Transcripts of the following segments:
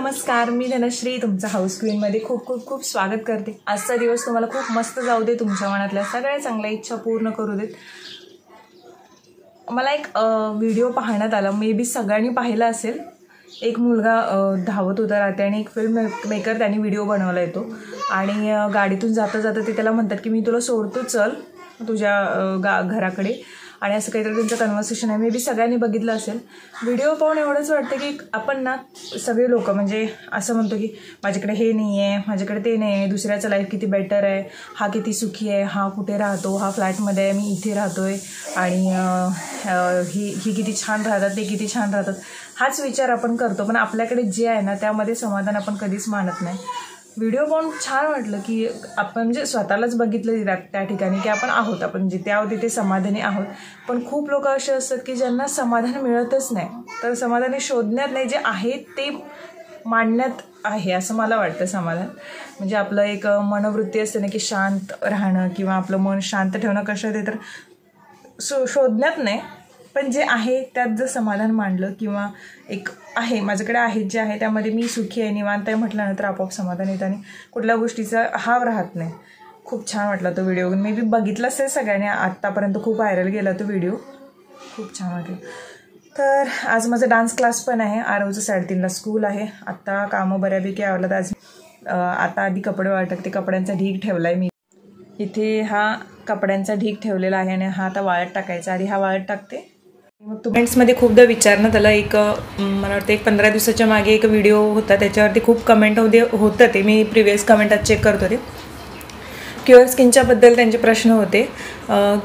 नमस्कार, मी धनश्री तुमचा हाऊस क्वीनमध्ये खूप खूप खूप स्वागत करते। आजचा दिवस तुम्हाला खूप मस्त जाऊ दे, तुमच्या मनातल्या सगळ्या चांगल्या इच्छा पूर्ण करू देत। मला एक व्हिडिओ पाहण्यात आला, मे बी सगळ्यांनी पाहिला असेल। एक मुलगा धावत होता राहते आणि एक फिल्म मेकर त्यांनी व्हिडिओ बनवला येतो आणि गाडीतून जाता जाता ते त्याला म्हणतात की मी तुला सोडतो, चल तुझ्या घराकडे, आणि असं काहीतरी त्यांचं कन्व्हर्सेशन आहे। मे बी सगळ्यांनी बघितलं असेल। व्हिडिओ पाहून एवढंच वाटतं की आपण ना सगळे लोक म्हणजे असं म्हणतो की माझ्याकडे हे नाही आहे, माझ्याकडे ते नाही आहे, दुसऱ्याचं लाईफ किती बेटर आहे, हा किती सुखी आहे, हा कुठे राहतो, हा फ्लॅटमध्ये आहे, मी इथे राहतो आहे, आणि ही किती छान राहतात, ते किती छान राहतात, हाच विचार आपण करतो। पण आपल्याकडे जे आहे ना त्यामध्ये समाधान आपण कधीच मानत नाही। व्हिडिओ पाहून छान वाटलं की आपण म्हणजे स्वतःलाच बघितलं त्या ठिकाणी की आपण आहोत, आपण जिथे आहोत तिथे समाधानी आहोत। पण खूप लोक असे असतात की ज्यांना समाधान मिळतच नाही, तर समाधानी शोधण्यात नाही, जे आहे ते मांडण्यात आहे असं मला वाटतं। समाधान म्हणजे आपलं एक मनोवृत्ती असते ना की शांत राहणं किंवा आपलं मन शांत ठेवणं कशात आहे तर शोधण्यात नाही, पण जे आहे त्यात जर समाधान मांडलं किंवा एक आहे माझ्याकडे आहे जे आहे त्यामध्ये मी सुखी आहे, निवांत आहे म्हटल्यानंतर आपोआप समाधान येतं आणि कुठल्या गोष्टीचा हाव राहत नाही। खूप छान वाटला तो व्हिडिओ, मी बी बघितला असेल सगळ्यांनी, आत्तापर्यंत खूप व्हायरल गेला तो व्हिडिओ, खूप छान वाटलं। तर आज माझा डान्स क्लास पण आहे, आरवचं 3:30ला स्कूल आहे। आत्ता कामं बऱ्यापैकी आवडलं आज। आता आधी कपडे वाळत, कपड्यांचा ढीग ठेवला आहे मी इथे, हा कपड्यांचा ढीग ठेवलेला आहे आणि हा आता वाळत टाकायचा, आधी हा वाळत टाकते। मग कमेंट्समध्ये खूपदा विचारण्यात आलं, एक मला वाटतं एक 15 दिवसाच्या मागे एक व्हिडिओ होता, त्याच्यावरती खूप कमेंटमध्ये होतं, ते मी प्रिव्हियस कमेंट आज चेक करत होते। क्युअर स्किनच्याबद्दल त्यांचे प्रश्न होते।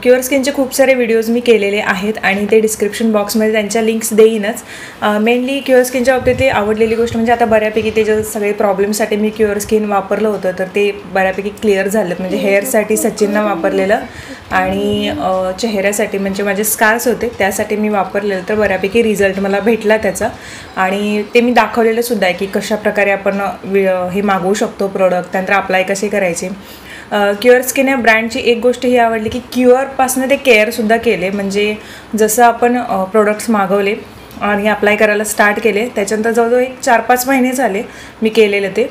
क्युअर स्किनचे खूप सारे व्हिडिओज मी केलेले आहेत आणि ते डिस्क्रिप्शन बॉक्समध्ये त्यांच्या लिंक्स देईनच। मेनली क्युअर स्किनच्या बाबतीत आवडलेली गोष्ट म्हणजे आता बऱ्यापैकी ते जे सगळे प्रॉब्लेमसाठी मी क्युअर स्किन वापरलं होतं तर ते बऱ्यापैकी क्लिअर झालं। म्हणजे हेअरसाठी सचिननं वापरलेलं आणि चेहऱ्यासाठी म्हणजे माझे स्कार्स होते त्यासाठी मी वापरलेलं, तर बऱ्यापैकी रिझल्ट मला भेटला त्याचा, आणि ते मी दाखवलेलं सुद्धा आहे की कशाप्रकारे आपण हे मागवू शकतो प्रोडक्ट, त्यानंतर अप्लाय कसे करायचे। क्युअर स्किन या ब्रँडची एक गोष्ट ही आवडली की क्युअरपासून ते केअरसुद्धा केले, म्हणजे जसं आपण प्रोडक्ट्स मागवले आणि अप्लाय करायला स्टार्ट केले त्याच्यानंतर जवळजवळ एक 4-5 महिने झाले मी केलेलं ते।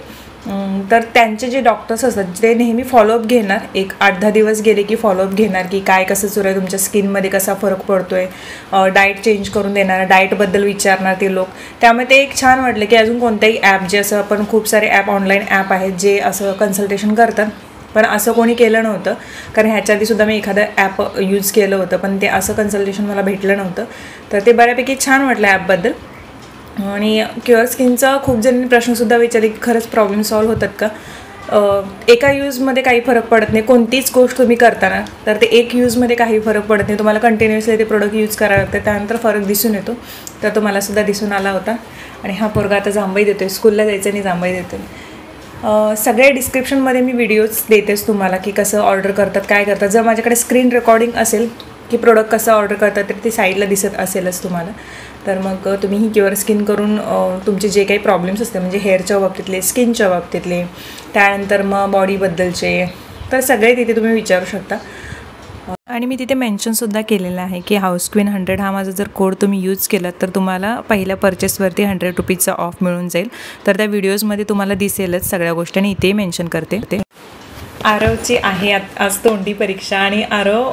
तर त्यांचे जे डॉक्टर्स असतात ते नेहमी फॉलोअप घेणार, एक 8-10 दिवस गेले की फॉलोअप घेणार की काय कसं सुरू आहे, तुमच्या स्किनमध्ये कसा फरक पडतो आहे, डाएट चेंज करून देणार, डाएटबद्दल विचारणार ते लोक। त्यामुळे ते एक छान वाटलं की अजून कोणताही ॲप, जे असं आपण खूप सारे ॲप ऑनलाईन ॲप आहेत जे असं कन्सल्टेशन करतात, पण असं कोणी केलं नव्हतं, कारण ह्याच्या आधीसुद्धा मी एखादं ॲप यूज केलं होतं पण ते असं कन्सल्टेशन मला भेटलं नव्हतं, तर ते बऱ्यापैकी छान वाटलं ॲपबद्दल। आणि क्युअर स्किनचा खूप जणांनी प्रश्नसुद्धा विचारले की खरंच प्रॉब्लेम सॉल्व्ह होतात का। एका यूजमध्ये काही फरक पडत नाही, कोणतीच गोष्ट तुम्ही करताना तर ते एक यूजमध्ये काही फरक पडत नाही, तुम्हाला कंटिन्युअसली ते प्रोडक्ट यूज करावं लागतं, त्यानंतर फरक दिसून येतो। तर तो मलासुद्धा दिसून आला होता। आणि हा पोरगा आता जांभई देतो आहे, स्कूलला जायचं आणि जांभई देतो आहे। सगळे डिस्क्रिप्शनमध्ये मी व्हिडिओज देतेच तुम्हाला की कसं ऑर्डर करतात, काय करतात। जर माझ्याकडे स्क्रीन रेकॉर्डिंग असेल की प्रोडक्ट कसं ऑर्डर करतात तर ते साईडला दिसत असेलच तुम्हाला, तर मग तुम्ही ही क्युअर स्किन करून तुमचे जे काही प्रॉब्लेम्स असते म्हणजे हेअरच्या बाबतीतले, स्किनच्या बाबतीतले, त्यानंतर मग बॉडीबद्दलचे, तर सगळे तिथे तुम्ही विचारू शकता। आणि मी तिथे मेन्शनसुद्धा केलेलं आहे की हाऊस क्वीन 100 हा माझा जर कोड तुम्ही यूज केला तर तुम्हाला पहिल्या परचेसवरती 100 रुपीजचा ऑफ मिळून जाईल। तर त्या व्हिडिओजमध्ये तुम्हाला दिसेलच सगळ्या गोष्टी, आणि इथेही मेन्शन करते। आरवची आहे आज तोंडी परीक्षा, आणि आरव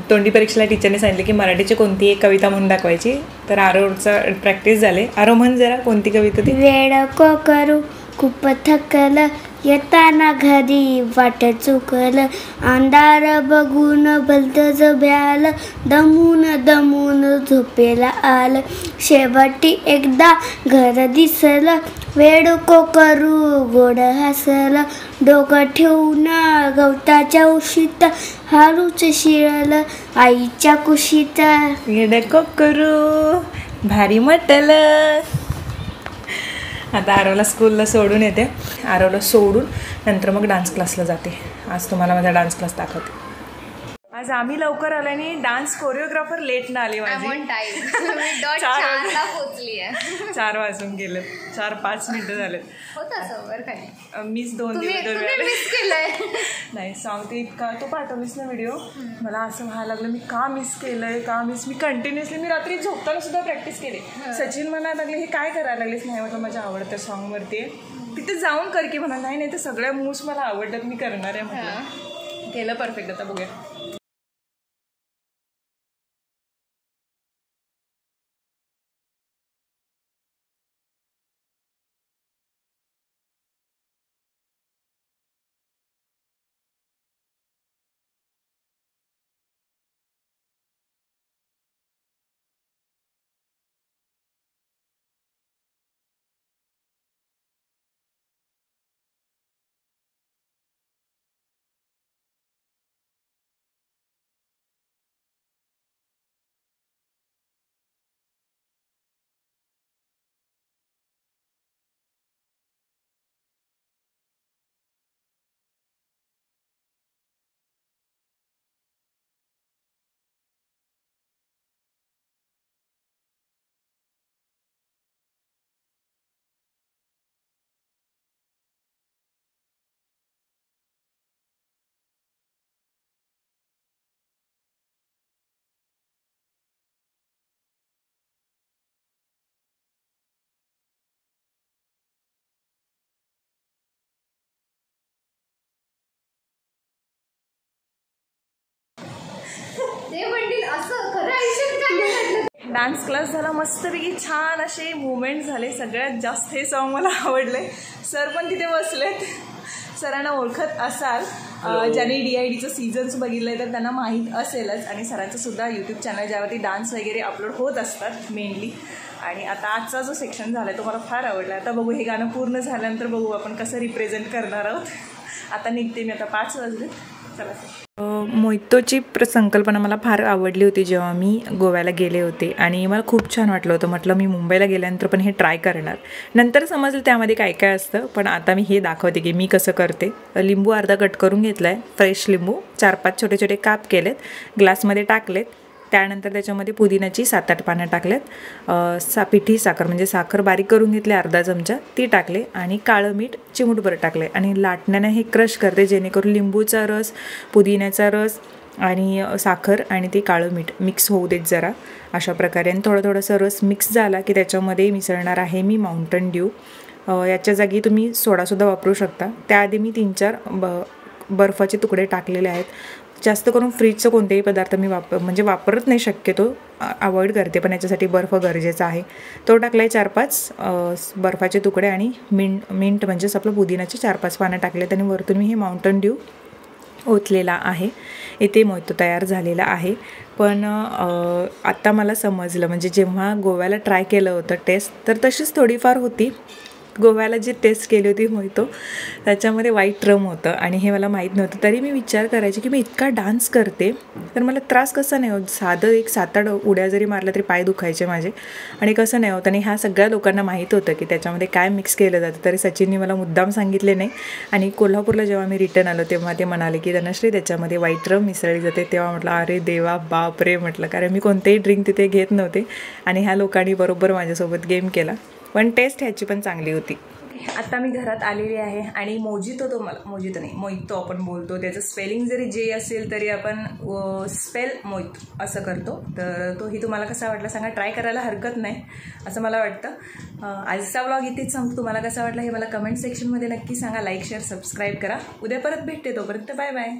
तोंडी परीक्षेला टीचरने सांगितले की मराठीची कोणती एक कविता म्हणून दाखवायची, तर आरवचं प्रॅक्टिस झाले। आरव म्हण जरा कोणती कविता ती। वेळ को करू खूप थकलं, येताना घरी वाट चुकलं, अंधार बघून भलतंच भ्यालं, दमून दमून झोपेला आलं, शेवटी एकदा घर दिसलं, वेळ को करू गोड हसलं, डोकं ठेवून गवताच्या उशीत हारूच शिरलं आईच्या कुशीत, वेळ को करू भारी म्हटलं। आता आरवला स्कूलला सोडून येते, आरवला सोडून नंतर मग डान्स क्लासला जाते। आज तुम्हाला माझा डान्स क्लास दाखवते। आज आम्ही लवकर आलो आणि डान्स कोरिओग्राफर लेट ना आली माझी. 4 वाजून गेले, 4-5 मिनिटं झालेत. मीच 2 दिवस नाही सांगते इतका. तो पाठवलीस ना व्हिडिओ, मला असं व्हायला लागलं मी का मिस केलंय, मी कंटिन्युअसली मी रात्री झोपताना सुद्धा प्रॅक्टिस केली. सचिन म्हणायला लागले हे काय करायला लागलीस. नाही म्हटलं माझ्या आवडत्या सॉन्गवरती तिथे जाऊन कर की म्हणा. नाही तर सगळ्या मूव्स मला आवडतात, मी करणार आहे म्हटलं. केलं परफेक्ट. आता बघूया. डान्स क्लास झाला मस्तपैकी, छान असे मुवमेंट झाले. सगळ्यात जास्त हे सॉन्ग मला आवडले. सर पण तिथे बसलेत. सरांना ओळखत असाल, ज्यांनी DIDचं सीझन्स बघितलं तर त्यांना माहीत असेलच. आणि सरांचं सुद्धा यूट्यूब चॅनल ज्यावरती डान्स वगैरे अपलोड होत असतात मेनली. आणि आता आजचा जो सेक्शन झाला आहे तो मला फार आवडला. आता बघू हे गाणं पूर्ण झाल्यानंतर बघू आपण कसं रिप्रेझेंट करणार आहोत. आता निघते मी, आता 5 वाजले. चला. मोहितोची संकल्पना मला फार आवडली होती जेव्हा मी गोव्याला गेले होते आणि मला खूप छान वाटलं होतं. म्हटलं मी मुंबईला गेल्यानंतर पण हे ट्राय करणार. नंतर समजलं त्यामध्ये काय काय असतं, पण आता मी हे दाखवते की मी कसं करते. लिंबू अर्धा कट करून घेतला आहे, फ्रेश लिंबू 4-5 छोटे छोटे काप केलेत, ग्लासमध्ये टाकलेत. त्यानंतर त्याच्यामध्ये पुदिन्याची 7-8 पानं टाकलेत. पिठी साखर म्हणजे साखर बारीक करून घेतली अर्धा चमचा, ती टाकले आणि काळं मीठ चिमूटभर टाकले आणि लाटण्याने हे क्रश करते जेणेकरून लिंबूचा रस, पुदिन्याचा रस आणि साखर आणि ते काळं मीठ मिक्स होऊ देत जरा अशा प्रकारे. आणि थोडंसं रस मिक्स झाला की त्याच्यामध्ये मिसळणार आहे मी माउंटन ड्यू. याच्या जागी तुम्ही सोडासुद्धा वापरू शकता. त्याआधी मी 3-4 बर्फाचे तुकडे टाकलेले आहेत. जास्त करून फ्रीजचं कोणतेही पदार्थ मी वापरत नाही, शक्यतो अवॉइड करते, पण याच्यासाठी बर्फ गरजेचा आहे. तो टाकला आहे 4-5 बर्फाचे तुकडे आणि मिंट म्हणजेच आपलं पुदिनाचे 4-5 पानं टाकलेत आणि वरतून मी हे माउंटन ड्यू ओतलेला आहे. इथे मोहितो तयार झालेला आहे. पण आत्ता मला समजलं, म्हणजे जेव्हा गोव्याला ट्राय केलं होतं टेस्ट तर तशीच थोडीफार होती. गोव्याला जी टेस्ट केली होती मोहितो त्याच्यामध्ये व्हाईट रम होतं आणि हे मला माहीत नव्हतं. तरी मी विचार करायचे की मी इतका डान्स करते तर मला त्रास कसा नाही होत. साधं 7-8 उड्या जरी मारल्या तरी पाय दुखायचे माझे आणि कसं नाही होत. आणि ह्या सगळ्या लोकांना माहीत होतं की त्याच्यामध्ये काय मिक्स केलं जातं, तरी सचिननी मला मुद्दाम सांगितले नाही. आणि कोल्हापूरला जेव्हा मी रिटर्न आलो तेव्हा ते म्हणाले की धनश्री त्याच्यामध्ये व्हाईट रम मिसळली जाते. तेव्हा म्हटलं अरे देवा बाप रे म्हटलं, कारण मी कोणतेही ड्रिंक तिथे घेत नव्हते आणि ह्या लोकांनी बरोबर माझ्यासोबत गेम केला. पण टेस्ट ह्याची पण चांगली होती. आता मी घरात आलेली आहे आणि मोहितो आपण बोलतो, त्याचं स्पेलिंग जरी जे असेल तरी आपण स्पेल मोहित असं करतो. तर तोही तुम्हाला कसा वाटला सांगा. ट्राय करायला हरकत नाही असं मला वाटतं. आजचा व्लॉग इथेच सांगतो. तुम्हाला कसा वाटला हे मला कमेंट सेक्शनमध्ये नक्की सांगा. लाईक शेअर सबस्क्राईब करा. उद्या परत भेटते, तोपर्यंत बाय बाय.